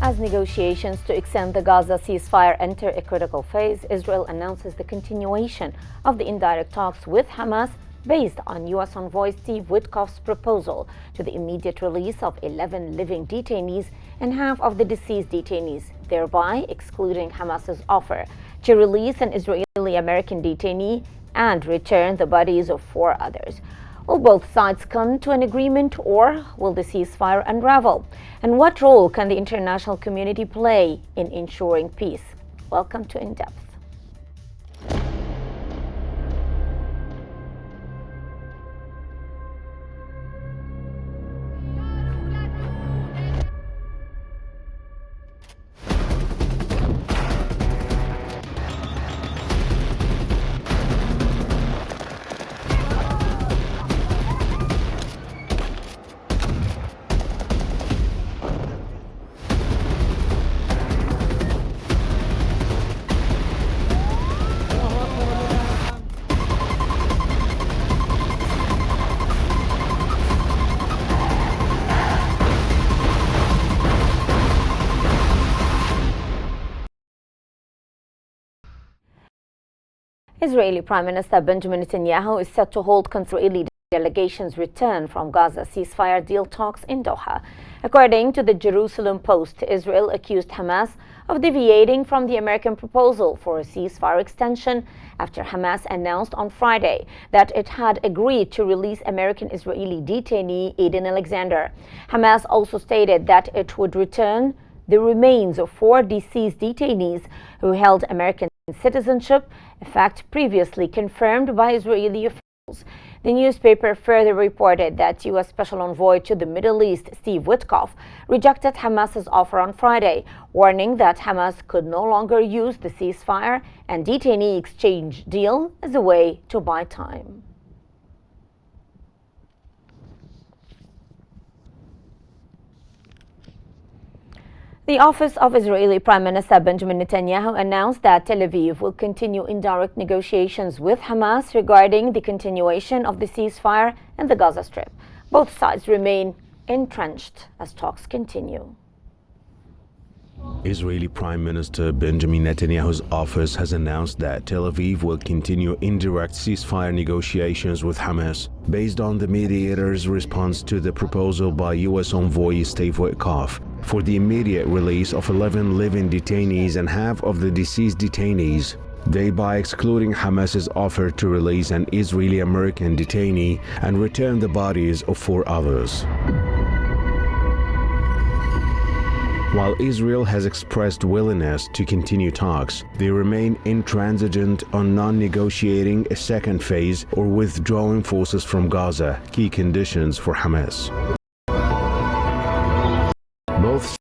As negotiations to extend the Gaza ceasefire enter a critical phase, Israel announces the continuation of the indirect talks with Hamas based on U.S. Envoy Steve Witkoff's proposal to the immediate release of 11 living detainees and half of the deceased detainees, thereby excluding Hamas's offer to release an Israeli-American detainee and return the bodies of 4 others. Will both sides come to an agreement, or will the ceasefire unravel? And what role can the international community play in ensuring peace? Welcome to In Depth. Israeli Prime Minister Benjamin Netanyahu is set to hold Israeli delegations return from Gaza ceasefire deal talks in Doha. According to the Jerusalem Post, Israel accused Hamas of deviating from the American proposal for a ceasefire extension after Hamas announced on Friday that it had agreed to release American-Israeli detainee Eden Alexander. Hamas also stated that it would return the remains of 4 deceased detainees who held American citizenship, a fact previously confirmed by Israeli officials. The newspaper further reported that U.S. Special Envoy to the Middle East, Steve Witkoff, rejected Hamas's offer on Friday, warning that Hamas could no longer use the ceasefire and detainee exchange deal as a way to buy time. The office of Israeli Prime Minister Benjamin Netanyahu announced that Tel Aviv will continue indirect negotiations with Hamas regarding the continuation of the ceasefire in the Gaza Strip. Both sides remain entrenched as talks continue. Israeli Prime Minister Benjamin Netanyahu's office has announced that Tel Aviv will continue indirect ceasefire negotiations with Hamas based on the mediator's response to the proposal by U.S. Envoy Steve Witkoff for the immediate release of 11 living detainees and half of the deceased detainees, thereby excluding Hamas's offer to release an Israeli-American detainee and return the bodies of 4 others. While Israel has expressed willingness to continue talks, they remain intransigent on non-negotiating a second phase or withdrawing forces from Gaza, key conditions for Hamas. Both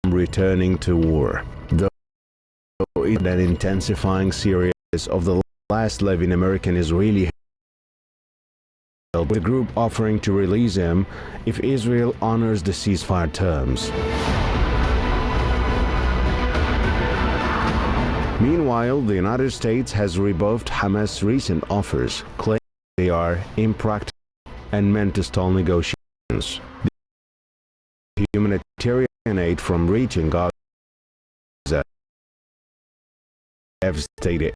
returning to war, though in an intensifying series of the last living American-Israeli, the group offering to release him if Israel honors the ceasefire terms. Meanwhile, the United States has rebuffed Hamas' recent offers, claiming they are impractical and meant to stall negotiations. The humanitarian aid from reaching Gaza have stated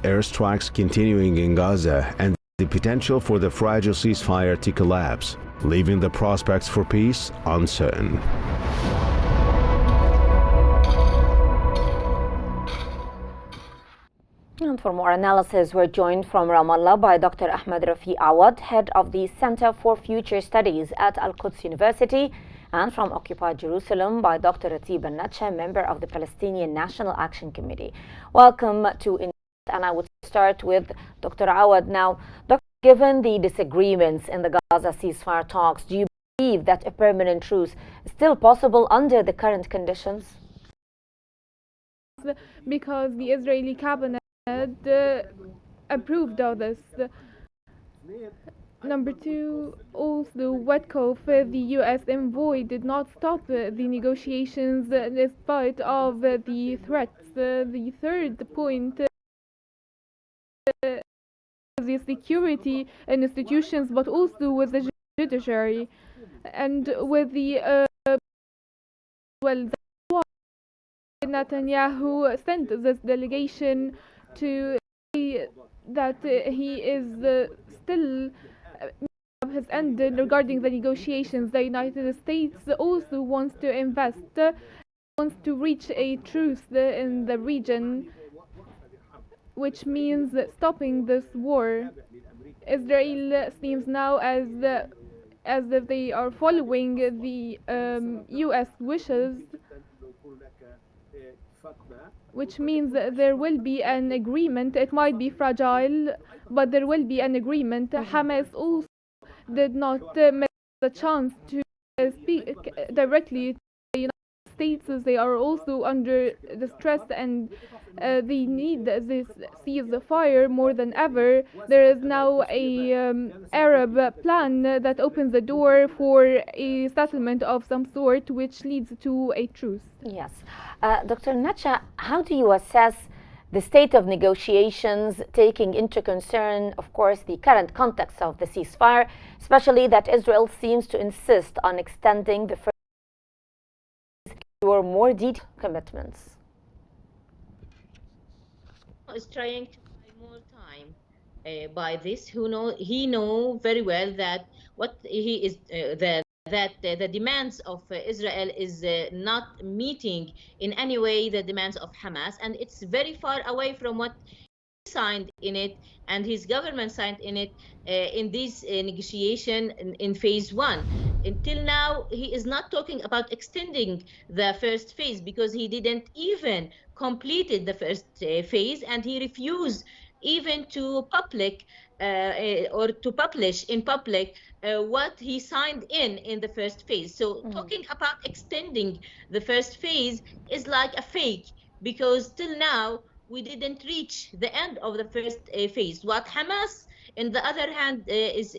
airstrikes continuing in Gaza and the potential for the fragile ceasefire to collapse, leaving the prospects for peace uncertain. And for more analysis, we're joined from Ramallah by Dr. Ahmed Rafi Awad, head of the Center for Future Studies at Al-Quds University, and from Occupied Jerusalem by Dr. Ratib Al-Natsha, member of the Palestinian National Action Committee. Welcome to In. And I would start with Dr. Awad now. Dr. Given the disagreements in the Gaza ceasefire talks, do you believe that a permanent truce is still possible under the current conditions? Because the Israeli cabinet approved of this. Number 2, also Witkoff, the U.S. envoy, did not stop the negotiations despite of the threats. The third point the security institutions, but also with the judiciary. And with the well, that's why Netanyahu sent this delegation to say that he is still his end regarding the negotiations. The United States also wants to invest, wants to reach a truce in the region, which means stopping this war. Israel seems now as if they are following the U.S. wishes, which means that there will be an agreement. It might be fragile, but there will be an agreement. Hamas also did not miss the chance to speak directly to the United States, as they are also under the stress and they need this ceasefire more than ever. There is now a Arab plan that opens the door for a settlement of some sort, which leads to a truce. Yes. Dr. Nacha, how do you assess the state of negotiations, taking into concern, of course, the current context of the ceasefire, especially that Israel seems to insist on extending the first or more detailed commitments? Is trying to buy more time by this. He know very well that what he is the demands of Israel is not meeting in any way the demands of Hamas, and it's very far away from what he signed in it and his government signed in it in this negotiation in phase one. Until now, he is not talking about extending the first phase because he didn't even completed the first phase, and he refused even to public or to publish in public what he signed in the first phase. So talking about extending the first phase is like a fake, because till now we didn't reach the end of the first phase. What Hamas, on the other hand, is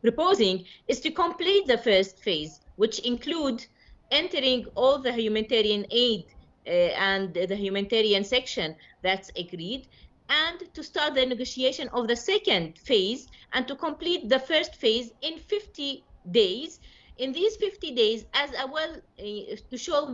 proposing is to complete the first phase, which include entering all the humanitarian aid and the humanitarian section that's agreed, and to start the negotiation of the second phase and to complete the first phase in 50 days. In these 50 days, as a to show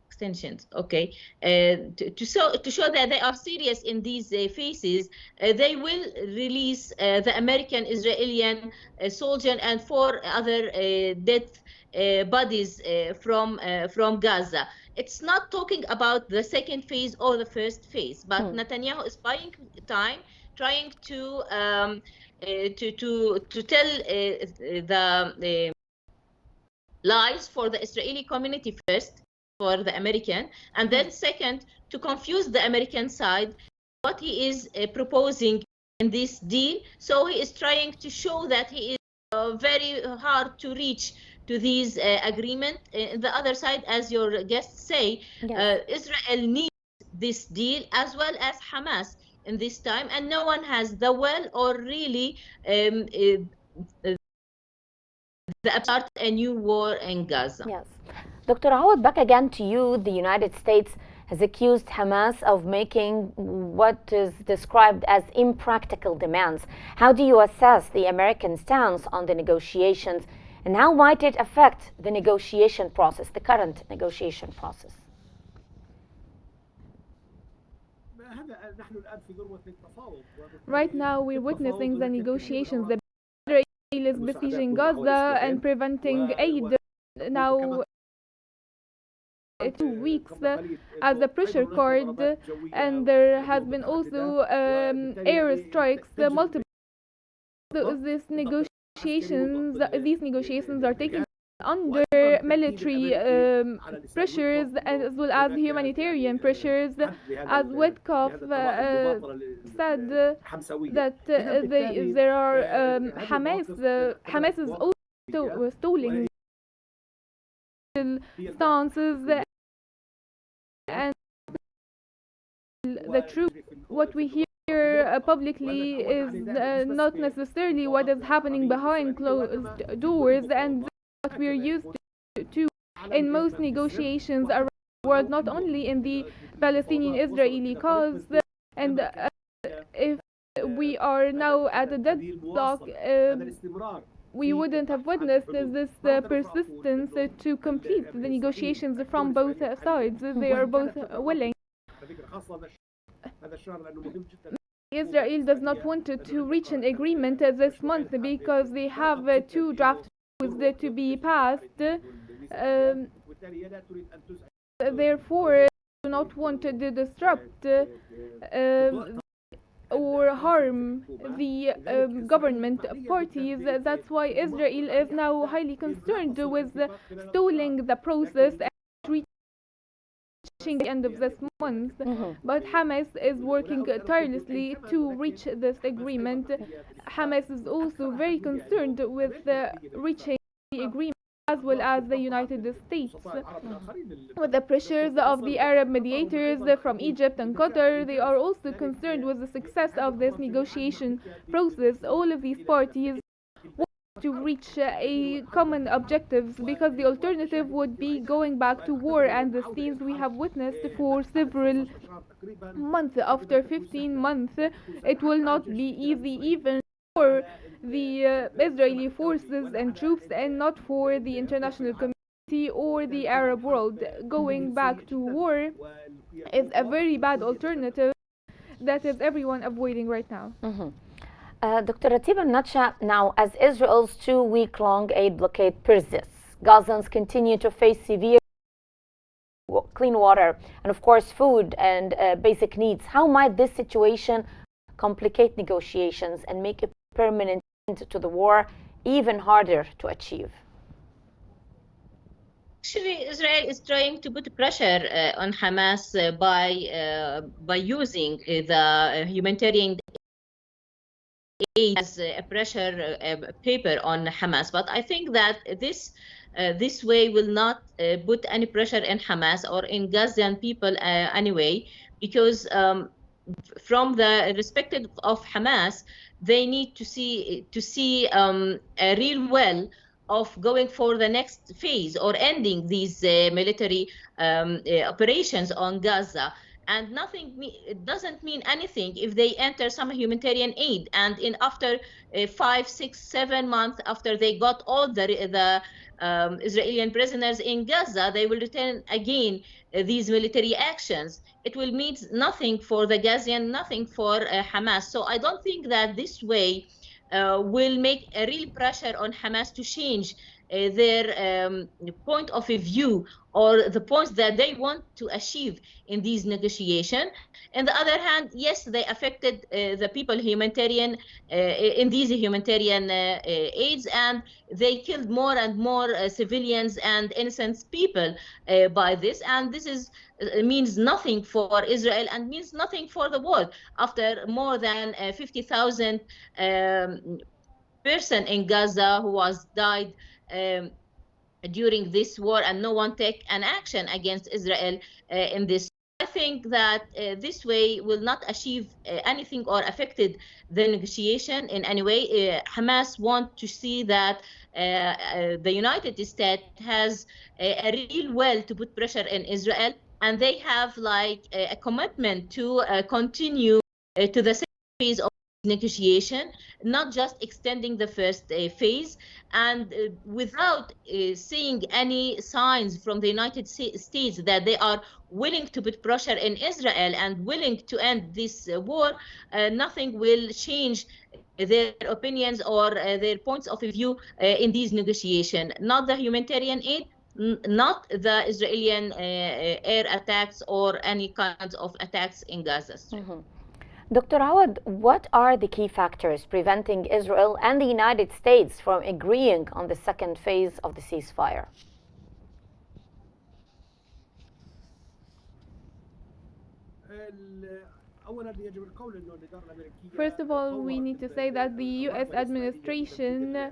extensions, okay, to show that they are serious in these phases, they will release the American Israeli soldier and 4 other dead bodies from Gaza. It's not talking about the second phase or the first phase, but Netanyahu is buying time, trying to tell the lies for the Israeli community first, for the American, and then second, to confuse the American side what he is proposing in this deal. So he is trying to show that he is very hard to reach to these agreement. The other side, as your guests say, yes, Israel needs this deal as well as Hamas in this time, and no one has the will or really start a new war in Gaza. Yes. Dr. Awad, back again to you. The United States has accused Hamas of making what is described as impractical demands. How do you assess the American stance on the negotiations, and how might it affect the negotiation process, the current negotiation process? Right now, we're witnessing the negotiations. The Israel is besieging Gaza and preventing aid. Now, 2 weeks as a pressure card, and there has been also air strikes, multiple. So these negotiations are taking under military pressures as well as humanitarian pressures. As Witkoff said that there are Hamas is also stalling stances, and the truth, what we hear publicly is not necessarily what is happening behind closed doors, and what we're used to in most negotiations around world, not only in the Palestinian-Israeli cause. And if we are now at a deadlock, we wouldn't have witnessed this persistence to complete the negotiations from both sides. They are both willing. Israel does not want to reach an agreement this month because they have two draft laws to be passed. Therefore, do not want to disrupt or harm the government parties. That's why Israel is now highly concerned with stalling the process and reaching the end of this month. But Hamas is working tirelessly to reach this agreement. Hamas is also very concerned with reaching the agreement, as well as the United States. With the pressures of the Arab mediators from Egypt and Qatar, they are also concerned with the success of this negotiation process. All of these parties want to reach a common objectives, because the alternative would be going back to war, and the scenes we have witnessed for several months. After 15 months, it will not be easy even for the Israeli forces and troops, and not for the international community or the Arab world. Going back to war is a very bad alternative that is everyone avoiding right now. Dr. Ratiba Nacha, now as Israel's 2-week-long aid blockade persists, Gazans continue to face severe clean water and of course food and basic needs. How might this situation complicate negotiations and make a permanent end to the war even harder to achieve? Actually, Israel is trying to put pressure on Hamas by using the humanitarian aid as a pressure paper on Hamas. But I think that this way will not put any pressure in Hamas or in Gazan people anyway, because from the perspective of Hamas, they need to see a real will of going for the next phase or ending these military operations on Gaza. And it doesn't mean anything if they enter some humanitarian aid, and after 5, 6, 7 months after they got all the Israeli prisoners in Gaza, they will return again these military actions. It will mean nothing for the Gazian, nothing for Hamas. So I don't think that this way will make a real pressure on Hamas to change their point of view or the points that they want to achieve in these negotiations. On the other hand, yes, they affected the people humanitarian in these humanitarian aids, and they killed more and more civilians and innocent people by this. And this means nothing for Israel and means nothing for the world. After more than 50,000 person in Gaza who was died during this war, and no one take an action against Israel in this. I think that this way will not achieve anything or affected the negotiation in any way. Hamas want to see that the United States has a real will to put pressure in Israel, and they have like a commitment to continue to the second phase of negotiation, not just extending the first phase. And without seeing any signs from the United States that they are willing to put pressure in Israel and willing to end this war, nothing will change their opinions or their points of view in these negotiations. Not the humanitarian aid, not the Israeli air attacks or any kinds of attacks in Gaza. Dr. Awad, what are the key factors preventing Israel and the United States from agreeing on the second phase of the ceasefire? First of all, we need to say that the U.S. administration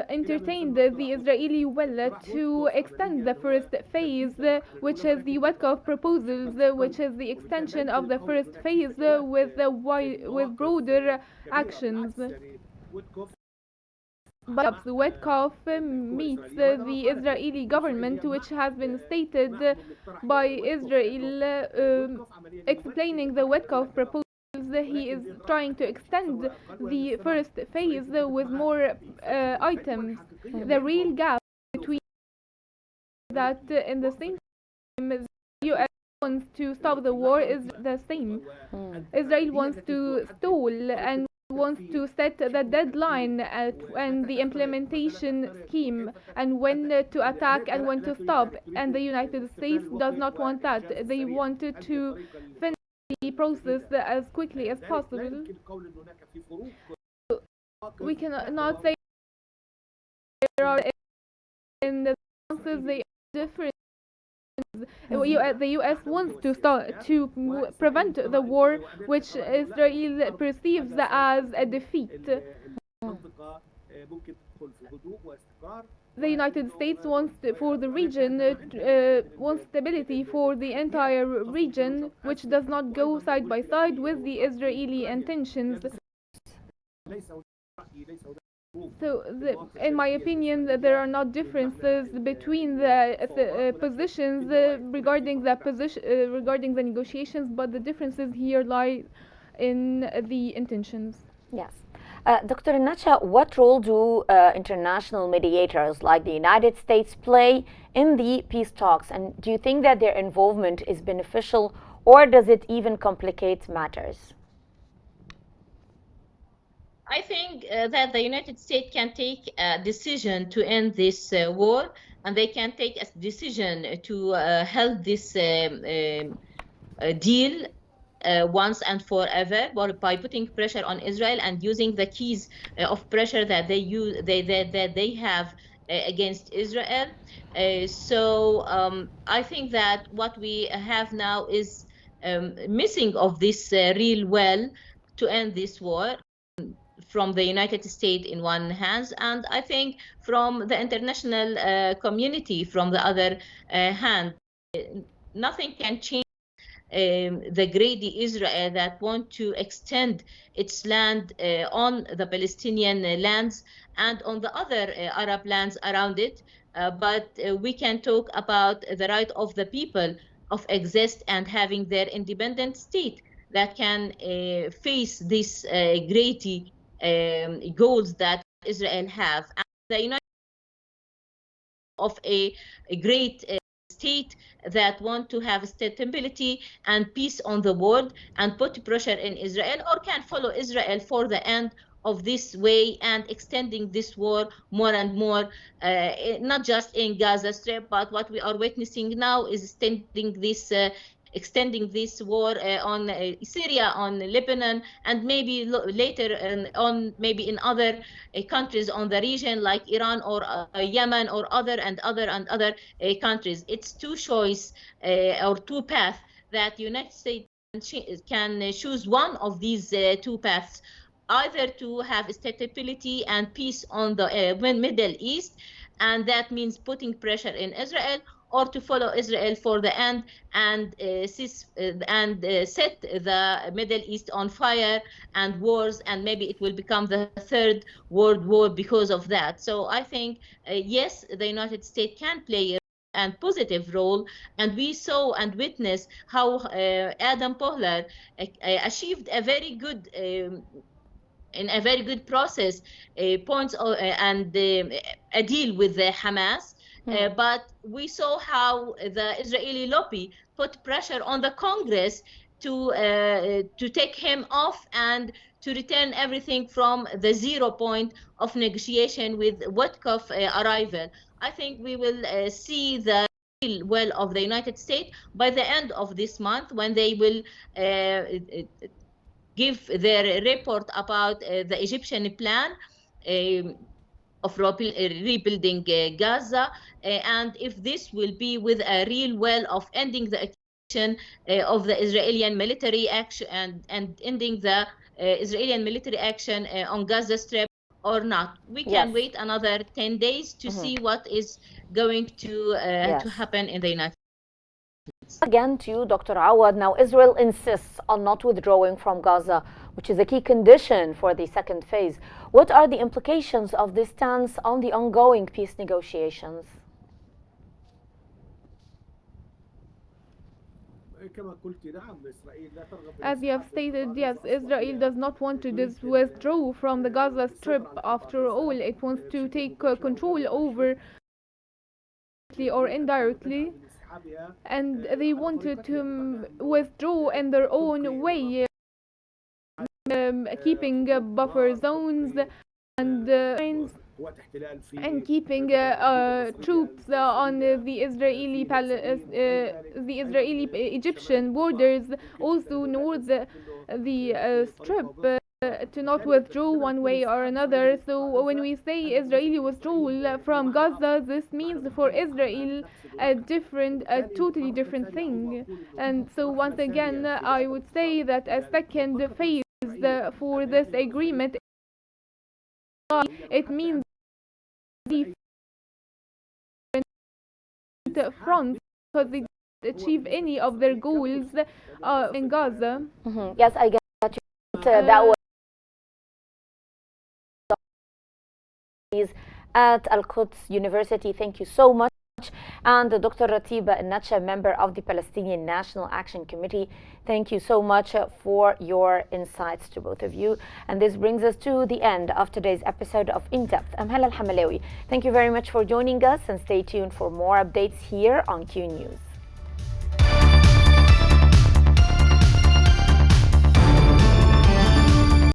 entertained the Israeli will to extend the first phase, which is the Wetkoff proposals, which is the extension of the first phase with broader actions. But the Wetkoff meets the Israeli government, which has been stated by Israel, explaining the Wetkoff proposals. He is trying to extend the first phase with more items. The real gap between that in the same time the US wants to stop the war is the same. Israel wants to stall and wants to set the deadline and the implementation scheme and when to attack and when to stop, and the United States does not want that. They wanted to finish the process as quickly as possible. We cannot say there are in the responses they are different. The US wants to prevent the war, which Israel perceives as a defeat. The United States wants for the region, wants stability for the entire region, which does not go side by side with the Israeli intentions. So, in my opinion, there are not differences between the positions regarding the negotiations, but the differences here lie in the intentions. Yes. Dr. Nacha, what role do international mediators like the United States play in the peace talks? And do you think that their involvement is beneficial, or does it even complicate matters? I think that the United States can take a decision to end this war, and they can take a decision to help this deal once and forever by putting pressure on Israel and using the keys of pressure that they have against Israel. So I think that what we have now is missing of this real well to end this war from the United States in one hand, and I think from the international community from the other hand. Nothing can change the greedy Israel that want to extend its land on the Palestinian lands and on the other Arab lands around it. But we can talk about the right of the people of exist and having their independent state that can face these greedy goals that Israel have. And the United of a great state that want to have stability and peace on the world and put pressure in Israel, or can follow Israel for the end of this way and extending this war more and more, not just in Gaza Strip, but what we are witnessing now is extending this war on Syria, on Lebanon, and maybe later on maybe in other countries on the region like Iran or Yemen or other countries. It's two choice or two paths that United States can choose one of these two paths, either to have stability and peace on the Middle East, and that means putting pressure in Israel, or to follow Israel for the end and set the Middle East on fire and wars, and maybe it will become the third world war because of that. So I think, yes, the United States can play and positive role, and we saw and witnessed how Adam Pohler achieved a very good in a very good process points and a deal with the Hamas. But we saw how the Israeli lobby put pressure on the Congress to take him off and to return everything from the 0 point of negotiation with Wetkoff arrival. I think we will see the real will of the United States by the end of this month, when they will give their report about the Egyptian plan of rebuilding Gaza, and if this will be with a real will of ending the occupation of the Israeli military action and ending the Israeli military action on Gaza Strip or not. We can wait another 10 days to see what is going to happen in the United States. Again to you, Dr. Awad. Now, Israel insists on not withdrawing from Gaza, which is a key condition for the second phase. What are the implications of this stance on the ongoing peace negotiations? As you have stated, yes, Israel does not want to withdraw from the Gaza Strip. After all, it wants to take control over or indirectly, and they wanted to withdraw in their own way, keeping buffer zones and keeping troops on the Israeli-Egyptian borders, also north the strip, to not withdraw one way or another. So when we say Israeli withdrawal from Gaza, this means for Israel a totally different thing. And so once again, I would say that a second phase for this agreement, it means different fronts, because they didn't achieve any of their goals in Gaza. Yes, I get you. That was at Al-Quds University. Thank you so much. And Dr. Ratiba Nacha, member of the Palestinian National Action Committee, thank you so much for your insights to both of you. And this brings us to the end of today's episode of In Depth. I'm Hala Al-Hamalawi. Thank you very much for joining us, and stay tuned for more updates here on Q News.